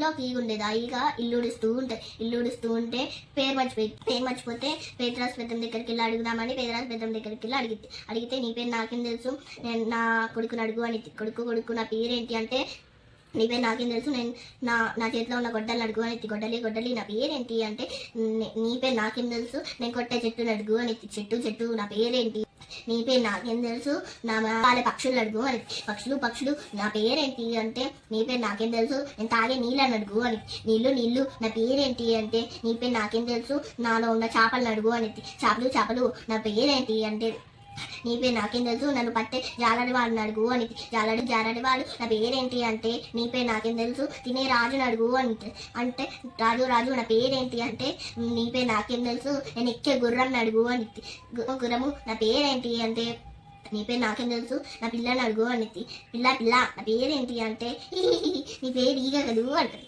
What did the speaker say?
చెవులో ఒక ఈగ ఉండేది. ఆ ఈగ ఇల్లు ఉడుస్తూ ఉంటే పేరు మర్చిపోతే పేదరాజు పెద్దం దగ్గరికి వెళ్ళి అడుగుదామని పేదరాజు పెద్దం దగ్గరికి వెళ్ళి అడిగితే నీ పేరు నాకేం తెలుసు, నేను నా కొడుకుని అడుగు అని. కొడుకు నా పేరేంటి అంటే నీ పేరు నాకేం తెలుసు, నేను నా చేతిలో ఉన్న గొడ్డలు అడుగు అని. గొడ్డలి నా పేరేంటి అంటే నీ పేరు నాకేం తెలుసు, నేను కొట్టే చెట్టుని అడుగు అని. చెట్టు నా పేరేంటి, నీ పేరు నాకేం తెలుసు, నా వాళ్ళ పక్షులు అడుగు అని. పక్షులు నా పేరేంటి అంటే నీ పేరు నాకేం తెలుసు, నేను తాగే నీళ్ళని అడుగు అని. నీళ్ళు నా పేరేంటి అంటే నీ పేరు నాకేం తెలుసు, నాలో ఉన్న చేపలను అడుగు అని. చేపలు నా పేరేంటి అంటే నీ పేరు నాకేం తెలుసు, నన్ను పట్టే జాలడి వాడిని అడుగు అని. జాలడి వాడు నా పేరేంటి అంటే నీ పేరు నాకేం తెలుసు, తినే రాజుని అడుగు అంటే రాజు నా పేరేంటి అంటే నీ పేరు నాకేం తెలుసు, నేను ఎక్కే గుర్రం అడుగు అని. గుర్రము నా పేరేంటి అంటే నీ పేరు నాకేం తెలుసు, నా పిల్లని అడుగు అని. పిల్ల నా పేరేంటి అంటే నీ పేరు ఈగ కదూ అంటది.